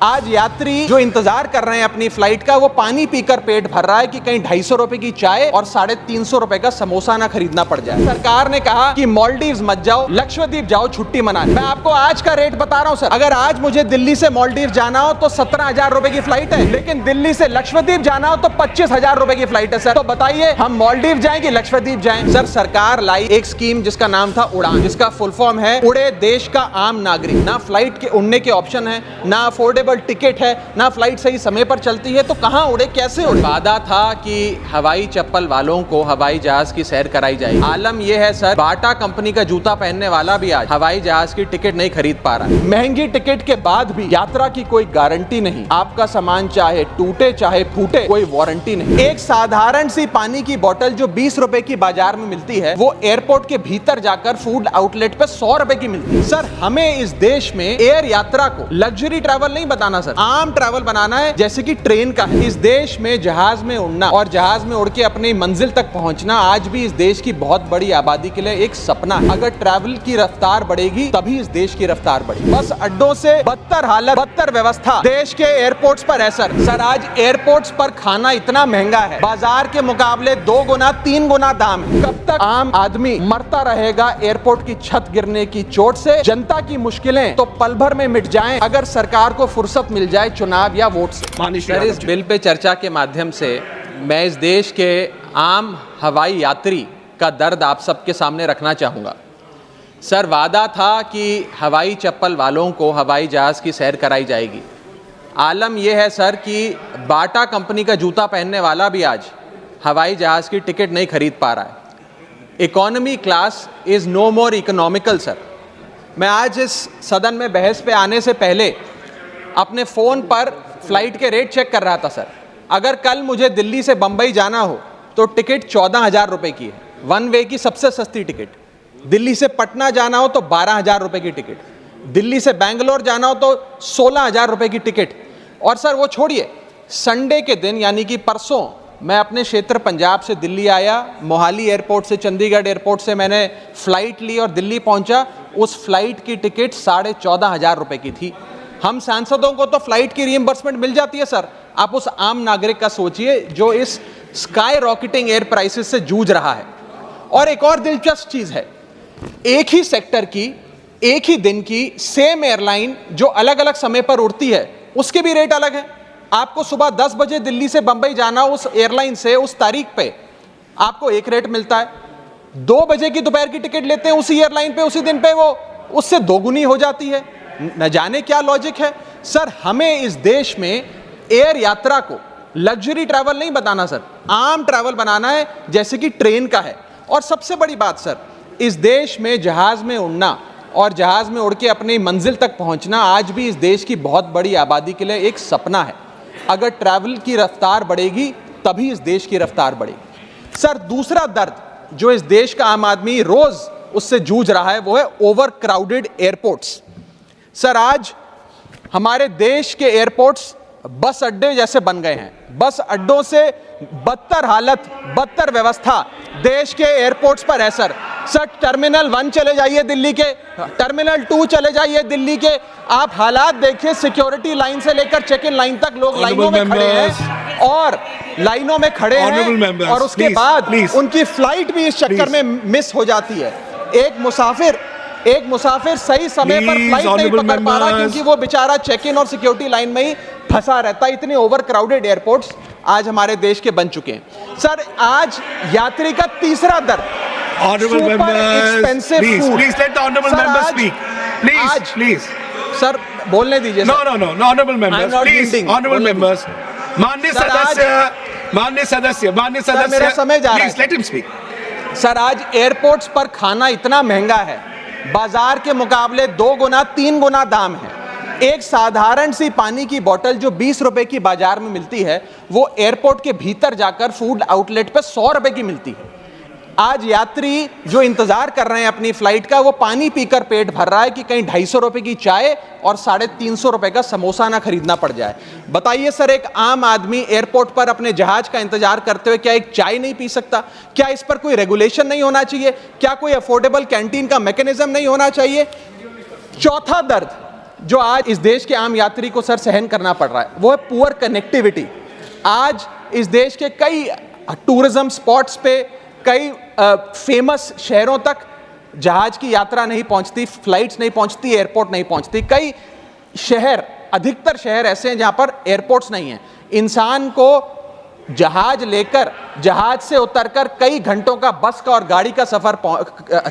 आज यात्री जो इंतजार कर रहे हैं अपनी फ्लाइट का, वो पानी पीकर पेट भर रहा है कि कहीं 250 रुपए की चाय और 350 रुपए का समोसा ना खरीदना पड़ जाए। सरकार ने कहा कि मालदीव्स मत जाओ, लक्षद्वीप जाओ छुट्टी मनाने। मैं आपको आज का रेट बता रहा हूं सर, अगर आज मुझे दिल्ली से मालदीव जाना हो तो 17,000 रुपए की फ्लाइट है, लेकिन दिल्ली से लक्षद्वीप जाना हो तो 25,000 रुपए की फ्लाइट है सर। तो बताइए हम मालदीव जाएं कि लक्षद्वीप जाएं? सर सरकार लाई एक स्कीम जिसका नाम था उड़ान, जिसका फुल फॉर्म है उड़े देश का आम नागरिक। ना फ्लाइट के उड़ने के ऑप्शन है, ना अफोर्डेबल टिकट है, ना फ्लाइट सही समय पर चलती है, तो कहां उड़े, कैसे उड़े? वादा था कि हवाई चप्पल वालों को हवाई जहाज की सैर कराई जाएगी। आलम यह है सर, बाटा कंपनी का जूता पहनने वाला भी आज हवाई जहाज की टिकट नहीं खरीद पा रहा है। महंगी टिकट के बाद भी यात्रा की कोई गारंटी नहीं, आपका सामान चाहे टूटे चाहे फूटे कोई वारंटी नहीं। एक साधारण सी पानी की बोतल जो 20 रुपए की बाजार में मिलती है, वो एयरपोर्ट के भीतर जाकर फूड आउटलेट पे 100 रुपए की मिलती है। सर हमें इस देश में एयर यात्रा को लग्जरी ट्रैवल नहीं बताना सर, आम ट्रैवल बनाना है, जैसे कि ट्रेन का है। इस देश में जहाज में उड़ना और जहाज में उड़ के अपनी मंजिल तक पहुंचना आज भी इस देश की बहुत बड़ी आबादी के लिए एक सपना है। अगर ट्रैवल की रफ्तार बढ़ेगी तभी इस देश की रफ्तार बढ़ेगी। बस अड्डों से बदतर हालत, बदतर व्यवस्था देश के एयरपोर्ट्स पर है सर। सर आज एयरपोर्ट्स पर खाना इतना महंगा है, बाजार के मुकाबले 2 गुना 3 गुना दाम है। कब तक आम आदमी मरता रहेगा एयरपोर्ट की छत गिरने की चोट से? जनता की मुश्किलें तो पल भर में मिट जाएं अगर सरकार को फुर्सत मिल जाए चुनाव या वोट से। सर इस बिल पे चर्चा के माध्यम से मैं इस देश के आम हवाई यात्री का दर्द आप सबके सामने रखना चाहूँगा। सर वादा था कि हवाई चप्पल वालों को हवाई जहाज़ की सैर कराई जाएगी। आलम यह है सर कि बाटा कंपनी का जूता पहनने वाला भी आज हवाई जहाज़ की टिकट नहीं खरीद पा रहा है। Economy class is no more economical sir. मैं आज इस सदन में बहस पे आने से पहले अपने फ़ोन पर फ्लाइट के रेट चेक कर रहा था सर। अगर कल मुझे दिल्ली से बम्बई जाना हो तो टिकट 14,000 रुपये की है, वन वे की सबसे सस्ती टिकट। दिल्ली से पटना जाना हो तो 12,000 रुपये की टिकट, दिल्ली से बेंगलोर जाना हो तो 16,000 रुपये की टिकट। और सर वो छोड़िए, संडे के दिन यानी कि परसों मैं अपने क्षेत्र पंजाब से दिल्ली आया, मोहाली एयरपोर्ट से, चंडीगढ़ एयरपोर्ट से मैंने फ़्लाइट ली और दिल्ली पहुंचा। उस फ्लाइट की टिकट 14,500 रुपये की थी। हम सांसदों को तो फ्लाइट की रीइंबर्समेंट मिल जाती है सर, आप उस आम नागरिक का सोचिए जो इस स्काई रॉकेटिंग एयर प्राइसेस से जूझ रहा है। और एक और दिलचस्प चीज़ है, एक ही सेक्टर की एक ही दिन की सेम एयरलाइन जो अलग अलग समय पर उड़ती है उसके भी रेट अलग है। आपको सुबह 10 बजे दिल्ली से बंबई जाना, उस एयरलाइन से उस तारीख पे आपको एक रेट मिलता है। 2 बजे की दोपहर की टिकट लेते हैं उसी एयरलाइन पे, उसी दिन पे वो उससे दोगुनी हो जाती है। न जाने क्या लॉजिक है सर। हमें इस देश में एयर यात्रा को लग्जरी ट्रैवल नहीं बताना सर, आम ट्रैवल बनाना है, जैसे कि ट्रेन का है। और सबसे बड़ी बात सर, इस देश में जहाज में उड़ना और जहाज में उड़ के अपनी मंजिल तक पहुंचना आज भी इस देश की बहुत बड़ी आबादी के लिए एक सपना है। अगर ट्रैवल की रफ्तार बढ़ेगी तभी इस देश की रफ्तार बढ़ेगी। सर दूसरा दर्द जो इस देश का आम आदमी रोज उससे जूझ रहा है वो है ओवर क्राउडेड एयरपोर्ट्स। सर आज हमारे देश के एयरपोर्ट्स बस अड्डे जैसे बन गए हैं। बस अड्डों से बदतर हालत, बदतर व्यवस्था देश के एयरपोर्ट्स पर है सर। सर टर्मिनल 1 चले जाइए दिल्ली के, टर्मिनल 2 चले जाइए दिल्ली के, आप हालात देखिए। सिक्योरिटी लाइन से लेकर चेक इन लाइन तक लोग लाइनों में खड़े हैं और लाइनों में खड़े हैं और उसके बाद उनकी फ्लाइट भी इस चक्कर में मिस हो जाती है। एक मुसाफिर सही समय पर फ्लाइट नहीं पकड़ पा रहा क्योंकि वो बेचारा चेक इन और सिक्योरिटी लाइन में ही फंसा रहता है। इतने ओवर क्राउडेड एयरपोर्ट्स आज हमारे देश के बन चुके हैं। सर आज यात्री का तीसरा दर्द, सर बोलने दीजिए। माननीय सदस्य मेरा समय जा रहा है। सर आज एयरपोर्ट्स पर खाना इतना महंगा है, बाजार के मुकाबले 2 गुना 3 गुना दाम है। एक साधारण सी पानी की बोतल जो 20 रुपए की बाजार में मिलती है, वो एयरपोर्ट के भीतर जाकर फूड आउटलेट पे 100 रुपए की मिलती है। आज यात्री जो इंतजार कर रहे हैं अपनी फ्लाइट का, वो पानी पीकर पेट भर रहा है कि कहीं 250 रुपए की चाय और 350 रुपए का समोसा ना खरीदना पड़ जाए। बताइए सर, एक आम आदमी एयरपोर्ट पर अपने जहाज का इंतजार करते हुए क्या एक चाय नहीं पी सकता? क्या इस पर कोई रेगुलेशन नहीं होना चाहिए? क्या कोई अफोर्डेबल कैंटीन का मैकेनिज्म नहीं होना चाहिए? चौथा दर्द जो आज इस देश के आम यात्री को सर सहन करना पड़ रहा है वो है पुअर कनेक्टिविटी। आज इस देश के कई टूरिज्म स्पॉट्स पे, कई फेमस शहरों तक जहाज की यात्रा नहीं पहुंचती, फ्लाइट्स नहीं पहुंचती, एयरपोर्ट नहीं पहुंचती। कई शहर, अधिकतर शहर ऐसे हैं जहां पर एयरपोर्ट्स नहीं हैं। इंसान को जहाज लेकर, जहाज से उतरकर कई घंटों का बस का और गाड़ी का सफर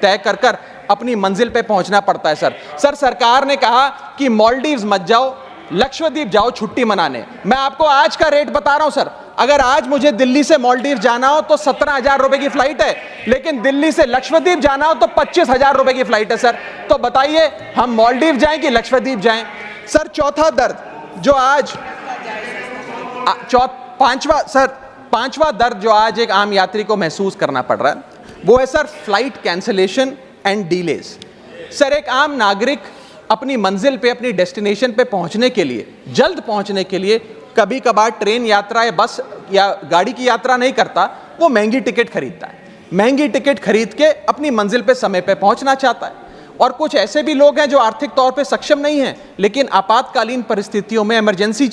तय कर कर अपनी मंजिल पे पहुंचना पड़ता है। सर सरकार ने कहा कि मालदीव्स मत जाओ, लक्षद्वीप जाओ छुट्टी मनाने। मैं आपको आज का रेट बता रहा हूं सर, अगर आज मुझे दिल्ली से मालदीव जाना हो तो 17,000 रुपए की फ्लाइट है, लेकिन दिल्ली से लक्षद्वीप जाना हो तो 25,000 रुपए की फ्लाइट है सर। तो बताइए हम मालदीव जाएं कि लक्षद्वीप जाएं? सर चौथा दर्द जो आज पांचवा दर्द जो आज एक आम यात्री को महसूस करना पड़ रहा है वो है sir flight cancellation and delays. Sir एक आम नागरिक अपनी मंजिल पे, अपनी डेस्टिनेशन पे पहुंचने के लिए, जल्द पहुंचने के लिए कभी कभार ट्रेन यात्रा या बस या गाड़ी की यात्रा नहीं करता, वो महंगी टिकट खरीदता है। महंगी टिकट खरीद के अपनी मंजिल पे समय पे पहुंचना चाहता है। और कुछ ऐसे भी लोग हैं जो आर्थिक तौर पे सक्षम नहीं हैं, लेकिन आपातकालीन परिस्थितियों में, इमरजेंसी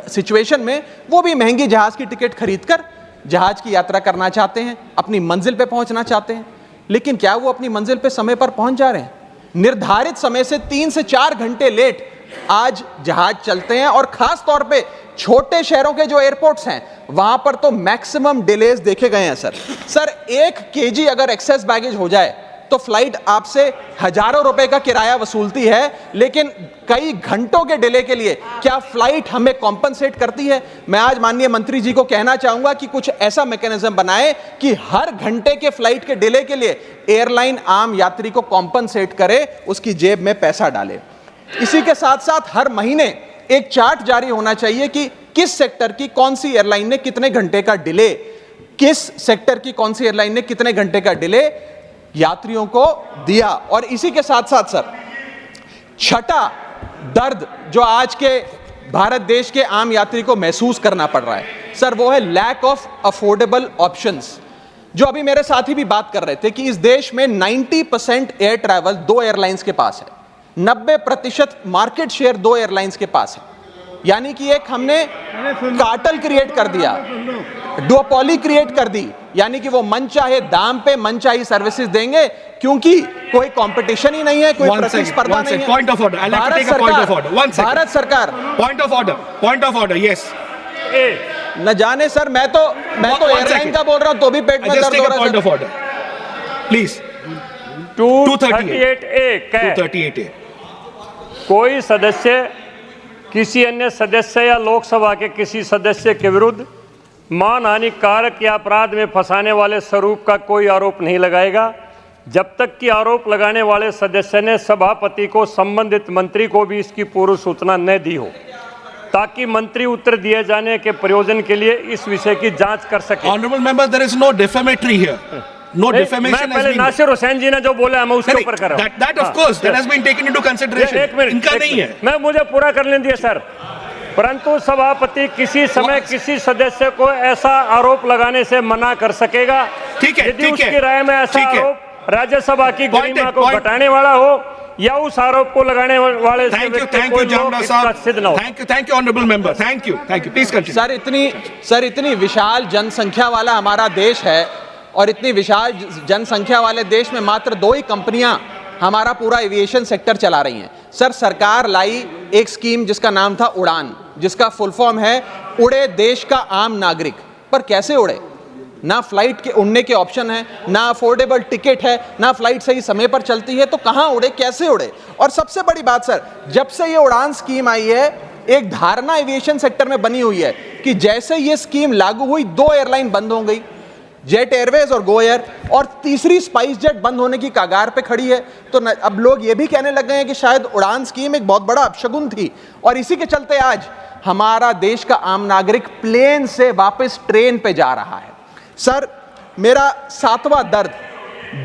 सिचुएशन में वो भी महंगी जहाज की टिकट खरीदकर जहाज की यात्रा करना चाहते हैं, अपनी मंजिल पे पहुंचना चाहते हैं। लेकिन क्या वो अपनी मंजिल पे समय पर पहुंच जा रहे हैं? निर्धारित समय से 3 से 4 घंटे लेट आज जहाज चलते हैं। और खास तौर पे छोटे शहरों के जो एयरपोर्ट्स हैं वहां पर तो मैक्सिमम डिलेज देखे गए हैं सर 1 केजी अगर एक्सेस बैगेज हो जाए तो फ्लाइट आपसे हजारों रुपए का किराया वसूलती है, लेकिन कई घंटों के डिले के लिए क्या फ्लाइट हमें कॉम्पनसेट करती है? मैं आज माननीय मंत्री जी को कहना चाहूंगा कि कुछ ऐसा मैकेनिज्म बनाए कि हर घंटे के फ्लाइट के डिले के लिए एयरलाइन आम यात्री को कॉम्पनसेट करे, उसकी जेब में पैसा डाले। इसी के साथ साथ हर महीने एक चार्ट जारी होना चाहिए कि किस सेक्टर की कौन सी एयरलाइन ने कितने घंटे का डिले, किस सेक्टर की कौन सी एयरलाइन ने कितने घंटे का डिले यात्रियों को दिया। और इसी के साथ साथ सर छठा दर्द जो आज के भारत देश के आम यात्री को महसूस करना पड़ रहा है सर वो है लैक ऑफ अफोर्डेबल ऑप्शंस। जो अभी मेरे साथी भी बात कर रहे थे कि इस देश में 90% एयर ट्रैवल 2 एयरलाइंस के पास है, 90% मार्केट शेयर 2 एयरलाइंस के पास है। यानी कि एक हमने कार्टेल क्रिएट कर दिया, डुओपोली क्रिएट कर दी, यानी कि वो मन चाहे दाम पे मन चाहे सर्विसेज देंगे, क्योंकि कोई कंपटीशन ही नहीं है, कोई प्रतिस्पर्धा नहीं है। Point of order. I'll have to take a point of order. One second. Bharat सरकार Point of order. Yes. न जाने सर, मैं तो एयरलाइन का बोल रहा हूं तो भी पेट में दर्द हो रहा है। Point of order. Please. 238A 238A. कोई सदस्य किसी अन्य सदस्य या लोकसभा के किसी सदस्य के विरुद्ध मानहानि कारक या अपराध में फंसाने वाले स्वरूप का कोई आरोप नहीं लगाएगा जब तक कि आरोप लगाने वाले सदस्य ने सभापति को संबंधित मंत्री को भी इसकी पूर्व सूचना न दी हो, ताकि मंत्री उत्तर दिए जाने के प्रयोजन के लिए इस विषय की जांच कर सके। Honorable member, there is no defamatory here. No defamation has been. Nasir Hussain जी ने जो बोला मैं उसके ऊपर कर रहा हूं। That of course that has been taken into consideration. एक मिनट, इनका नहीं है। मैं मुझे पूरा करने दिए सर। परंतु सभापति किसी समय किसी सदस्य को ऐसा आरोप लगाने से मना कर सकेगा ठीक है, यदि उसकी राय में ऐसा आरोप राज्यसभा की गरिमा को घटाने वाला हो या उस आरोप को लगाने वाले Thank you, Jamna साहब। Thank you, honorable member. Thank you. Please continue. Sir इतनी विशाल जनसंख्या वाला हमारा देश है और इतनी विशाल जनसंख्या वाले देश में मात्र 2 ही कंपनियां हमारा पूरा एविएशन सेक्टर चला रही हैं। सर सरकार लाई एक स्कीम जिसका नाम था उड़ान, जिसका फुल फॉर्म है उड़े देश का आम नागरिक। पर कैसे उड़े? ना फ्लाइट के उड़ने के ऑप्शन है, ना अफोर्डेबल टिकट है, ना फ्लाइट सही समय पर चलती है, तो कहां उड़े, कैसे उड़े? और सबसे बड़ी बात सर, जब से ये उड़ान स्कीम आई है एक धारणा एविएशन सेक्टर में बनी हुई है कि जैसे ये स्कीम लागू हुई 2 एयरलाइन बंद हो गई, जेट एयरवेज और गो एयर, और तीसरी स्पाइस जेट बंद होने की कगार पे खड़ी है। तो अब लोग ये भी कहने लग गए हैं कि शायद उड़ान स्कीम एक बहुत बड़ा अपशगुन थी। और इसी के चलते आज हमारा देश का आम नागरिक प्लेन से वापस ट्रेन पे जा रहा है। सर मेरा 7वां दर्द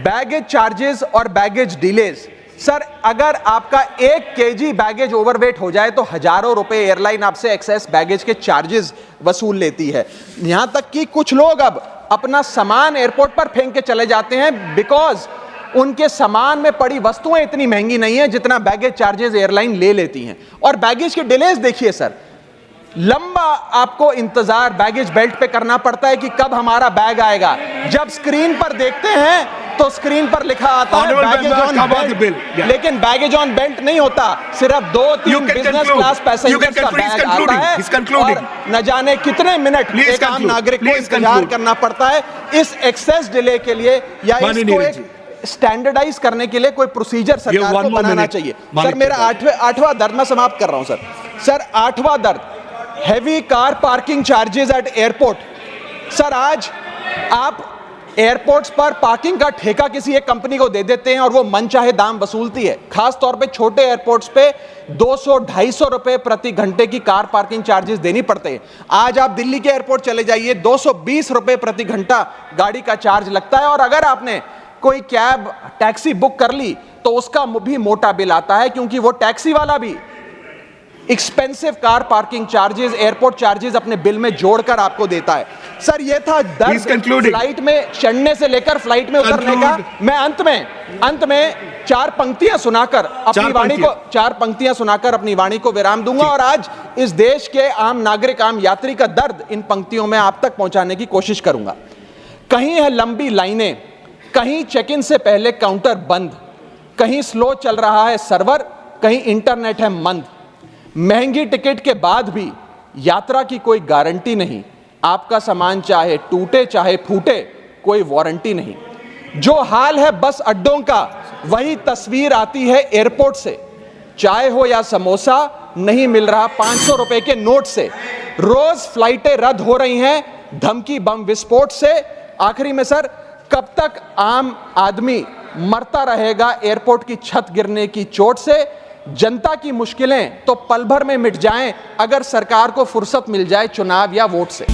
बैगेज चार्जेस और बैगेज डिलेज। सर अगर आपका 1 केजी बैगेज ओवरवेट हो जाए तो हजारों रुपए एयरलाइन आपसे एक्सेस बैगेज के चार्जेस वसूल लेती है। यहां तक कि कुछ लोग अब अपना सामान एयरपोर्ट पर फेंक के चले जाते हैं बिकॉज उनके सामान में पड़ी वस्तुएं इतनी महंगी नहीं है जितना बैगेज चार्जेस एयरलाइन ले लेती हैं। और बैगेज के डिलेज देखिए सर, लंबा आपको इंतजार बैगेज बेल्ट पे करना पड़ता है कि कब हमारा बैग आएगा। जब स्क्रीन पर देखते हैं तो स्क्रीन पर लिखा आता है बैगेज ऑन बेल्ट, लेकिन बैगेज ऑन बेल्ट नहीं होता, सिर्फ 2-3 बिजनेस क्लास पैसेंजर्स का बैग आता है और न जाने कितने मिनट एक आम नागरिक को इंतजार करना पड़ता है इस एक्सेस डिले के लिए, या इसको एक स्टैंडर्डाइज करने के लिए कोई प्रोसीजर सरकार को बनाना चाहिए। सर मेरा आठवां दर्द मैं समाप्त कर रहा हूं सर, आठवां दर्द, heavy car parking charges eight airport. Sir आज आप एयरपोर्ट्स पर पार्किंग का ठेका किसी एक कंपनी को दे देते हैं और वो मनचाहे दाम वसूलती है। खास तौर पे छोटे एयरपोर्ट्स पे 200-250 रुपए प्रति घंटे की कार पार्किंग चार्जेस देनी पड़ते हैं। आज आप दिल्ली के एयरपोर्ट चले जाइए, 220 रुपए प्रति घंटा गाड़ी का चार्ज लगता है, और अगर आपने कोई कैब टैक्सी बुक कर ली तो उसका भी मोटा बिल आता है, क्योंकि वो टैक्सी वाला भी expensive car parking charges, airport charges अपने बिल में जोड़कर आपको देता है। सर ये था दर्द फ्लाइट में चढ़ने से लेकर फ्लाइट में उतरने का। मैं अंत में चार पंक्तियां सुनाकर अपनी वाणी को विराम दूंगा, और आज इस देश के आम नागरिक, आम यात्री का दर्द इन पंक्तियों में आप तक पहुंचाने की कोशिश करूंगा। कहीं है लंबी लाइनें, कहीं चेक इन से पहले काउंटर बंद, कहीं स्लो चल रहा है सर्वर, कहीं इंटरनेट है मंद। महंगी टिकट के बाद भी यात्रा की कोई गारंटी नहीं, आपका सामान चाहे टूटे चाहे फूटे कोई वारंटी नहीं। जो हाल है बस अड्डों का वही तस्वीर आती है एयरपोर्ट से। चाय हो या समोसा नहीं मिल रहा 500 रुपए के नोट से। रोज फ्लाइटें रद्द हो रही हैं धमकी बम विस्फोट से। आखिरी में सर, कब तक आम आदमी मरता रहेगा एयरपोर्ट की छत गिरने की चोट से? जनता की मुश्किलें तो पल भर में मिट जाएं अगर सरकार को फुर्सत मिल जाए चुनाव या वोट से।